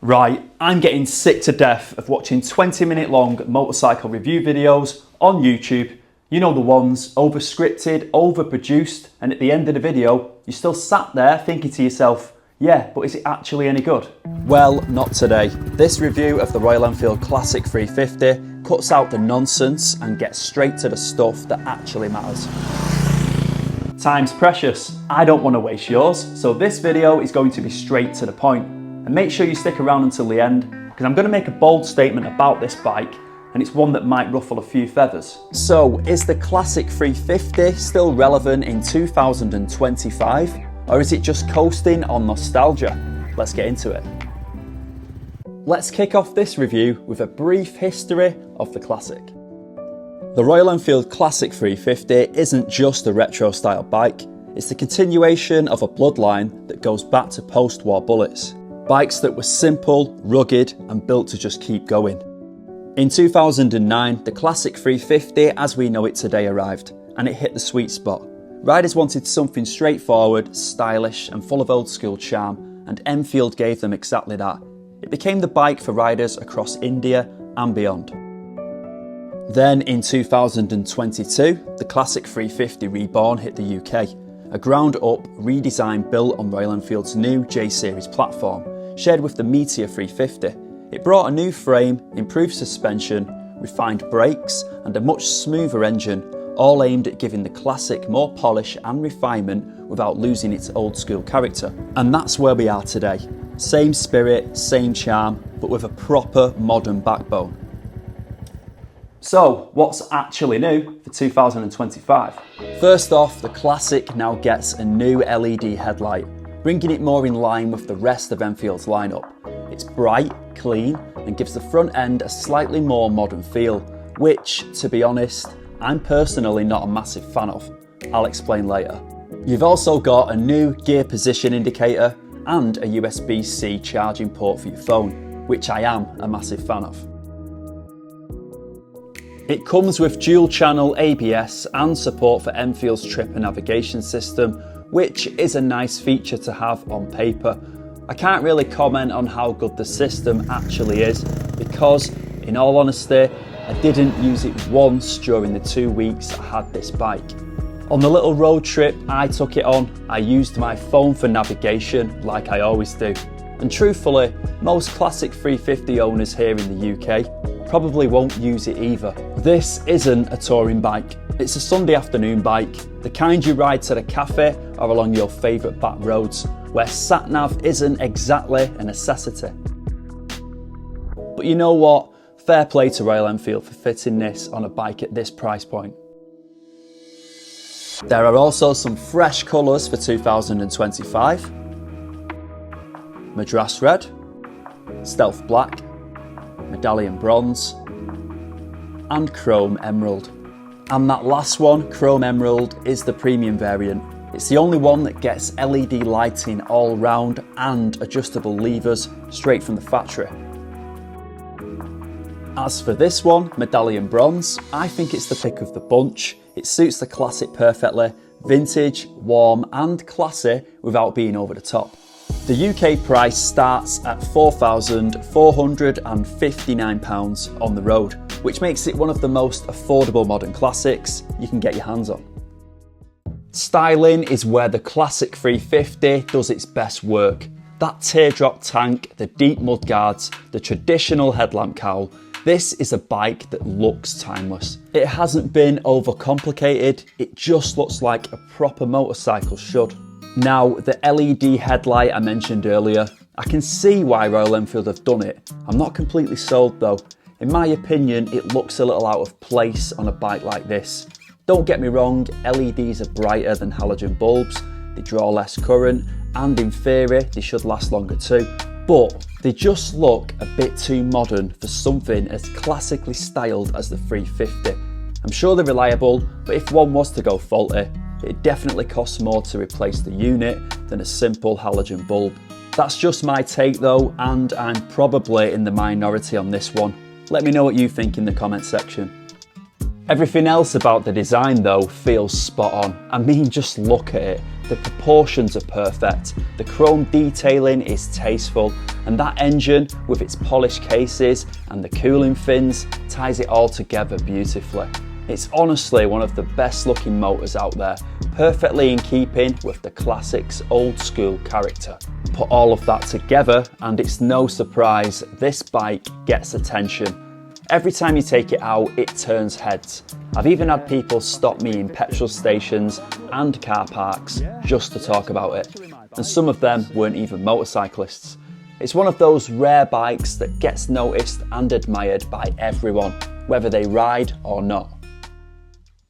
Right, I'm getting sick to death of watching 20-minute long motorcycle review videos on YouTube. You know the ones, over-scripted, over-produced, and at the end of the video, you're still sat there thinking to yourself, yeah, but is it actually any good? Well, not today. This review of the Royal Enfield Classic 350 cuts out the nonsense and gets straight to the stuff that actually matters. Time's precious. I don't want to waste yours, so this video is going to be straight to the point. And make sure you stick around until the end, because I'm going to make a bold statement about this bike, and it's one that might ruffle a few feathers. So, is the Classic 350 still relevant in 2025? Or is it just coasting on nostalgia? Let's get into it. Let's kick off this review with a brief history of the Classic. The Royal Enfield Classic 350 isn't just a retro style bike, it's the continuation of a bloodline that goes back to post-war bullets. Bikes that were simple, rugged, and built to just keep going. In 2009, the Classic 350 as we know it today arrived, and it hit the sweet spot. Riders wanted something straightforward, stylish, and full of old school charm, and Enfield gave them exactly that. It became the bike for riders across India and beyond. Then in 2022, the Classic 350 Reborn hit the UK. A ground-up redesign built on Royal Enfield's new J-Series platform, shared with the Meteor 350. It brought a new frame, improved suspension, refined brakes, and a much smoother engine, all aimed at giving the Classic more polish and refinement without losing its old-school character. And that's where we are today. Same spirit, same charm, but with a proper modern backbone. So, what's actually new for 2025? First off, the Classic now gets a new LED headlight, bringing it more in line with the rest of Enfield's lineup. It's bright, clean, and gives the front end a slightly more modern feel, which, to be honest, I'm personally not a massive fan of. I'll explain later. You've also got a new gear position indicator and a USB-C charging port for your phone, which I am a massive fan of. It comes with dual-channel ABS and support for Enfield's trip and navigation system, which is a nice feature to have on paper. I can't really comment on how good the system actually is because, in all honesty, I didn't use it once during the 2 weeks I had this bike. On the little road trip I took it on, I used my phone for navigation like I always do. And truthfully, most Classic 350 owners here in the UK probably won't use it either. This isn't a touring bike. It's a Sunday afternoon bike, the kind you ride to the cafe or along your favourite back roads, where sat-nav isn't exactly a necessity. But you know what? Fair play to Royal Enfield for fitting this on a bike at this price point. There are also some fresh colours for 2025. Madras Red, Stealth Black, Medallion Bronze, and Chrome Emerald. And that last one, Chrome Emerald, is the premium variant. It's the only one that gets LED lighting all round and adjustable levers straight from the factory. As for this one, Medallion Bronze, I think it's the pick of the bunch. It suits the Classic perfectly, vintage, warm and classy without being over the top. The UK price starts at £4,459 on the road, which makes it one of the most affordable modern classics you can get your hands on. Styling is where the Classic 350 does its best work. That teardrop tank, the deep mudguards, the traditional headlamp cowl, this is a bike that looks timeless. It hasn't been overcomplicated, it just looks like a proper motorcycle should. Now, the LED headlight I mentioned earlier, I can see why Royal Enfield have done it. I'm not completely sold though. In my opinion, it looks a little out of place on a bike like this. Don't get me wrong, LEDs are brighter than halogen bulbs, they draw less current, and in theory, they should last longer too. But they just look a bit too modern for something as classically styled as the 350. I'm sure they're reliable, but if one was to go faulty, it definitely costs more to replace the unit than a simple halogen bulb. That's just my take though, and I'm probably in the minority on this one. Let me know what you think in the comment section. Everything else about the design though feels spot on. I mean, just look at it. The proportions are perfect, the chrome detailing is tasteful, and that engine with its polished cases and the cooling fins ties it all together beautifully. It's honestly one of the best looking motors out there, perfectly in keeping with the Classic's old school character. Put all of that together and it's no surprise this bike gets attention. Every time you take it out, it turns heads. I've even had people stop me in petrol stations and car parks just to talk about it. And some of them weren't even motorcyclists. It's one of those rare bikes that gets noticed and admired by everyone, whether they ride or not.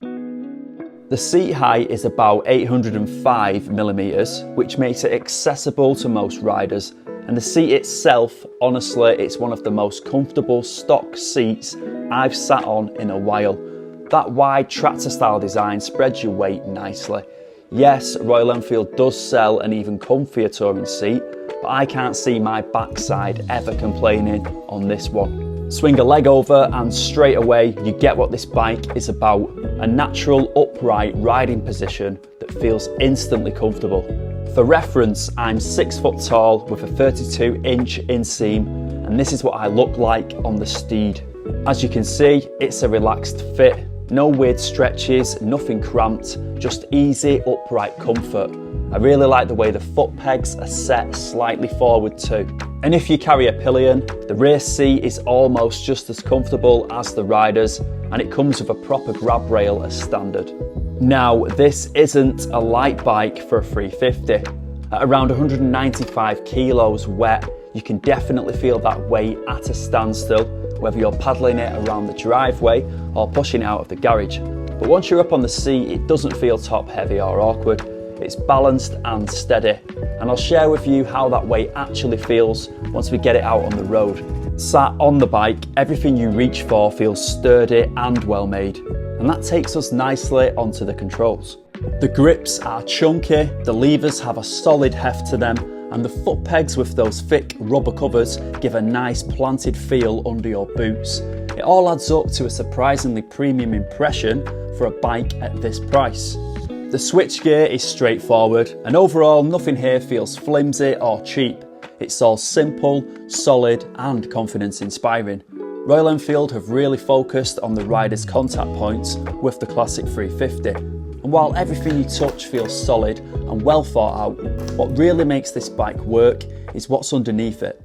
The seat height is about 805mm, which makes it accessible to most riders. And the seat itself, honestly, it's one of the most comfortable stock seats I've sat on in a while. That wide tractor style design spreads your weight nicely. Yes, Royal Enfield does sell an even comfier touring seat, but I can't see my backside ever complaining on this one. Swing a leg over and straight away you get what this bike is about, a natural upright riding position that feels instantly comfortable. For reference, I'm 6 foot tall with a 32-inch inseam, and this is what I look like on the Steed. As you can see, it's a relaxed fit, no weird stretches, nothing cramped, just easy upright comfort. I really like the way the foot pegs are set slightly forward too. And if you carry a pillion, the rear seat is almost just as comfortable as the riders, and it comes with a proper grab rail as standard. Now, this isn't a light bike for a 350. At around 195 kilos wet, you can definitely feel that weight at a standstill, whether you're paddling it around the driveway or pushing it out of the garage. But once you're up on the seat, it doesn't feel top heavy or awkward. It's balanced and steady, and I'll share with you how that weight actually feels once we get it out on the road. Sat on the bike, everything you reach for feels sturdy and well made, and that takes us nicely onto the controls. The grips are chunky, the levers have a solid heft to them, and the foot pegs with those thick rubber covers give a nice planted feel under your boots. It all adds up to a surprisingly premium impression for a bike at this price. The switchgear is straightforward, and overall nothing here feels flimsy or cheap. It's all simple, solid and confidence inspiring. Royal Enfield have really focused on the rider's contact points with the Classic 350. And while everything you touch feels solid and well thought out, what really makes this bike work is what's underneath it.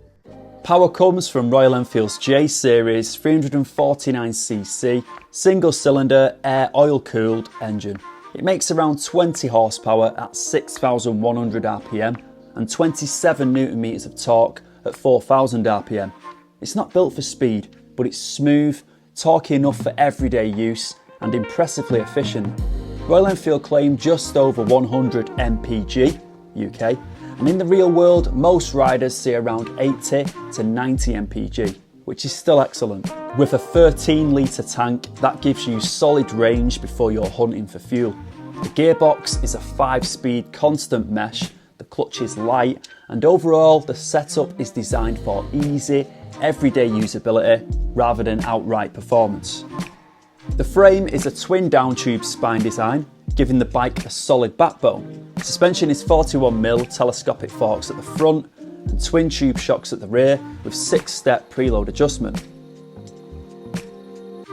Power comes from Royal Enfield's J Series 349cc single cylinder air oil cooled engine. It makes around 20 horsepower at 6,100 RPM and 27 Newton meters of torque at 4,000 RPM. It's not built for speed, but it's smooth, torquey enough for everyday use and impressively efficient. Royal Enfield claim just over 100 mpg UK, and in the real world most riders see around 80 to 90 mpg, which is still excellent. With a 13 litre tank, that gives you solid range before you're hunting for fuel. The gearbox is a 5-speed constant mesh, the clutch is light, and overall the setup is designed for easy, everyday usability rather than outright performance. The frame is a twin down tube spine design, giving the bike a solid backbone. Suspension is 41mm telescopic forks at the front and twin tube shocks at the rear with 6-step preload adjustment.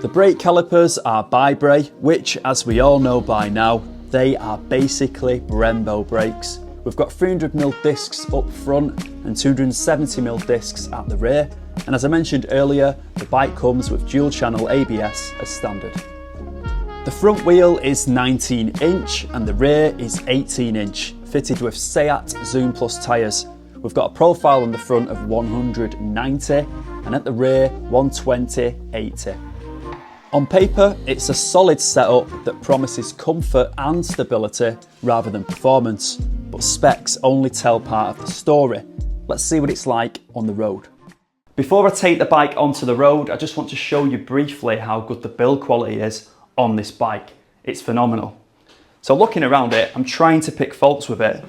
The brake calipers are bi-brake, which, as we all know by now, they are basically Brembo brakes. We've got 300mm discs up front and 270mm discs at the rear, and as I mentioned earlier, the bike comes with dual channel ABS as standard. The front wheel is 19-inch and the rear is 18-inch, fitted with Seat Zoom Plus tyres. We've got a profile on the front of 190 and at the rear 120/80. On paper, it's a solid setup that promises comfort and stability rather than performance, but specs only tell part of the story. Let's see what it's like on the road. Before I take the bike onto the road, I just want to show you briefly how good the build quality is on this bike. It's phenomenal. So looking around it, I'm trying to pick faults with it.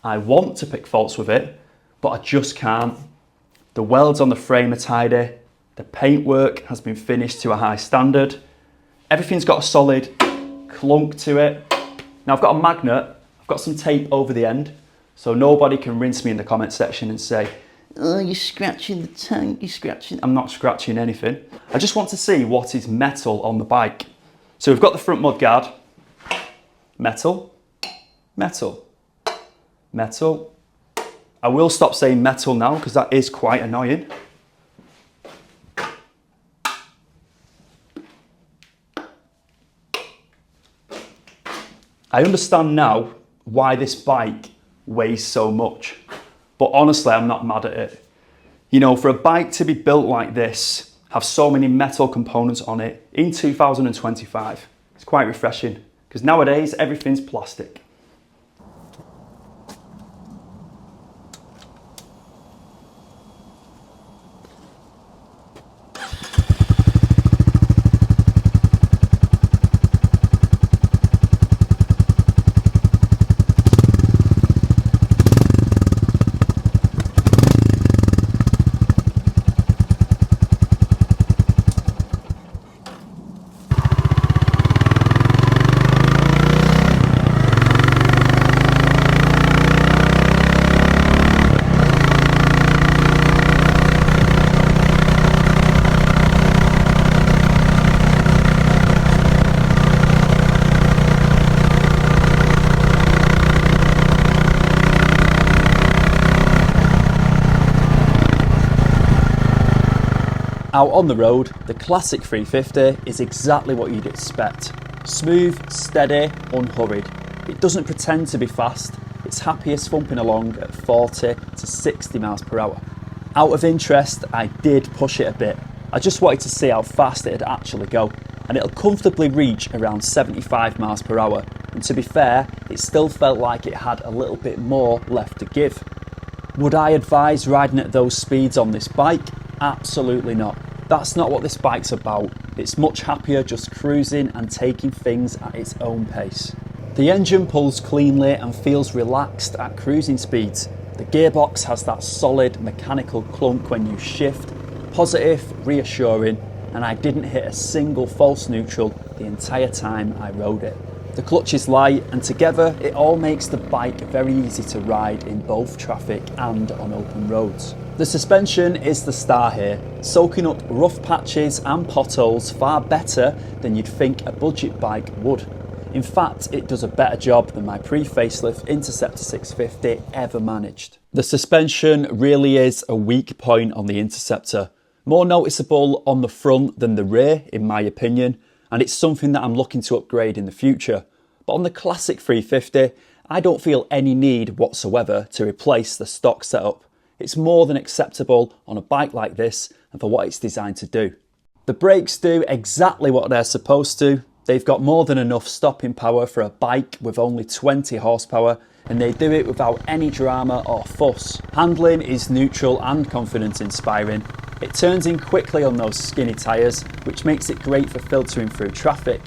I want to pick faults with it, but I just can't. The welds on the frame are tidy. The paintwork has been finished to a high standard. Everything's got a solid clunk to it. Now I've got a magnet, I've got some tape over the end, so nobody can rinse me in the comment section and say, oh, you're scratching the tank, you're scratching. I'm not scratching anything. I just want to see what is metal on the bike. So we've got the front mudguard, metal, metal, metal. I will stop saying metal now because that is quite annoying. I understand now why this bike weighs so much, but honestly, I'm not mad at it. You know, for a bike to be built like this, have so many metal components on it in 2025, it's quite refreshing because nowadays everything's plastic. Out on the road, the Classic 350 is exactly what you'd expect. Smooth, steady, unhurried. It doesn't pretend to be fast, it's happiest thumping along at 40 to 60 miles per hour. Out of interest, I did push it a bit. I just wanted to see how fast it'd actually go, and it'll comfortably reach around 75 miles per hour. And to be fair, it still felt like it had a little bit more left to give. Would I advise riding at those speeds on this bike? Absolutely not. That's not what this bike's about. It's much happier just cruising and taking things at its own pace. The engine pulls cleanly and feels relaxed at cruising speeds. The gearbox has that solid mechanical clunk when you shift, positive, reassuring, and I didn't hit a single false neutral the entire time I rode it. The clutch is light, and together it all makes the bike very easy to ride in both traffic and on open roads. The suspension is the star here, soaking up rough patches and potholes far better than you'd think a budget bike would. In fact, it does a better job than my pre-facelift Interceptor 650 ever managed. The suspension really is a weak point on the Interceptor, more noticeable on the front than the rear in my opinion, and it's something that I'm looking to upgrade in the future. But on the Classic 350, I don't feel any need whatsoever to replace the stock setup. It's more than acceptable on a bike like this and for what it's designed to do. The brakes do exactly what they're supposed to. They've got more than enough stopping power for a bike with only 20 horsepower, and they do it without any drama or fuss. Handling is neutral and confidence inspiring. It turns in quickly on those skinny tyres, which makes it great for filtering through traffic.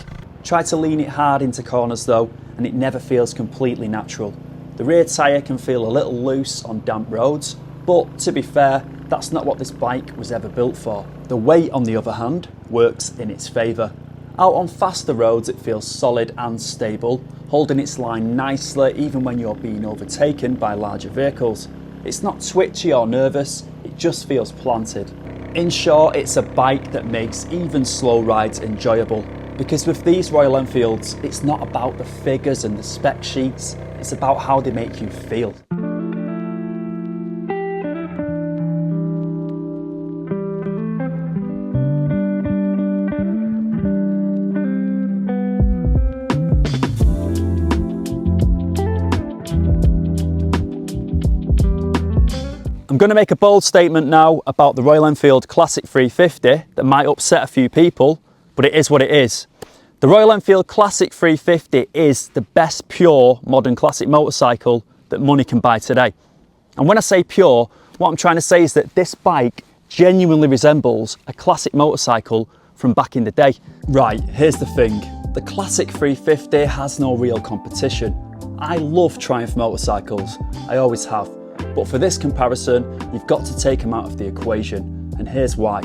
Try to lean it hard into corners though, and it never feels completely natural. The rear tyre can feel a little loose on damp roads, but to be fair, that's not what this bike was ever built for. The weight, on the other hand, works in its favour. Out on faster roads it feels solid and stable, holding its line nicely even when you're being overtaken by larger vehicles. It's not twitchy or nervous, it just feels planted. In short, it's a bike that makes even slow rides enjoyable. Because with these Royal Enfields, it's not about the figures and the spec sheets, it's about how they make you feel. I'm going to make a bold statement now about the Royal Enfield Classic 350 that might upset a few people, but it is what it is. The Royal Enfield Classic 350 is the best pure modern classic motorcycle that money can buy today. And when I say pure, what I'm trying to say is that this bike genuinely resembles a classic motorcycle from back in the day. Right, here's the thing. The Classic 350 has no real competition. I love Triumph motorcycles, I always have. But for this comparison, you've got to take them out of the equation, and here's why.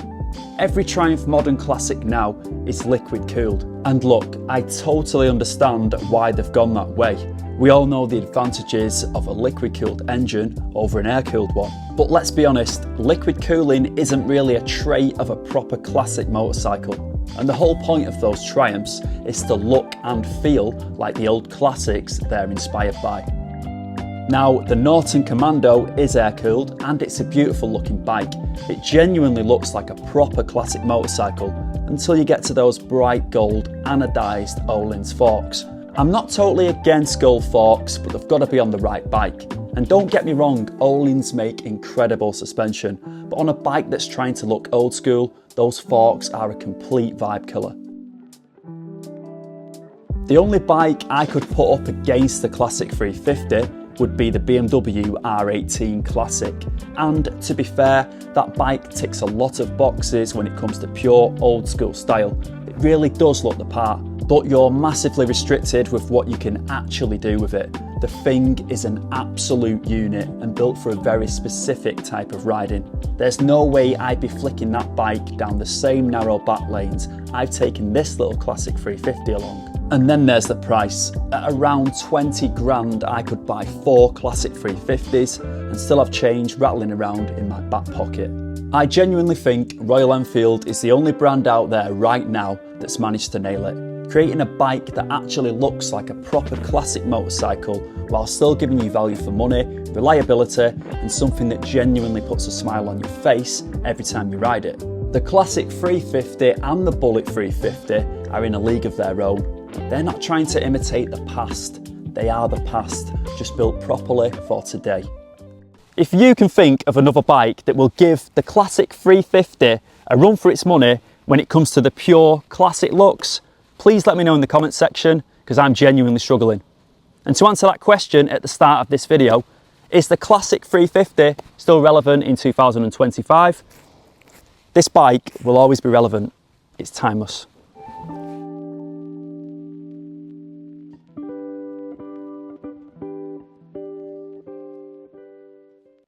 Every Triumph modern classic now is liquid cooled. And look, I totally understand why they've gone that way. We all know the advantages of a liquid cooled engine over an air cooled one. But let's be honest, liquid cooling isn't really a trait of a proper classic motorcycle. And the whole point of those Triumphs is to look and feel like the old classics they're inspired by. Now, the Norton Commando is air-cooled and it's a beautiful looking bike. It genuinely looks like a proper classic motorcycle until you get to those bright gold anodized Öhlins forks. I'm not totally against gold forks, but they've got to be on the right bike. And don't get me wrong, Öhlins make incredible suspension, but on a bike that's trying to look old school, those forks are a complete vibe killer. The only bike I could put up against the Classic 350 would be the BMW R18 Classic. And to be fair, that bike ticks a lot of boxes when it comes to pure old school style. It really does look the part, but you're massively restricted with what you can actually do with it. The thing is an absolute unit and built for a very specific type of riding. There's no way I'd be flicking that bike down the same narrow back lanes I've taken this little Classic 350 along. And then there's the price. At around 20 grand, I could buy 4 Classic 350s and still have change rattling around in my back pocket. I genuinely think Royal Enfield is the only brand out there right now that's managed to nail it, creating a bike that actually looks like a proper classic motorcycle while still giving you value for money, reliability, and something that genuinely puts a smile on your face every time you ride it. The Classic 350 and the Bullet 350 are in a league of their own. They're not trying to imitate the past, they are the past, just built properly for today. If you can think of another bike that will give the Classic 350 a run for its money when it comes to the pure classic looks, please let me know in the comments section, because I'm genuinely struggling. And to answer that question at the start of this video, is the Classic 350 still relevant in 2025? This bike will always be relevant, it's timeless.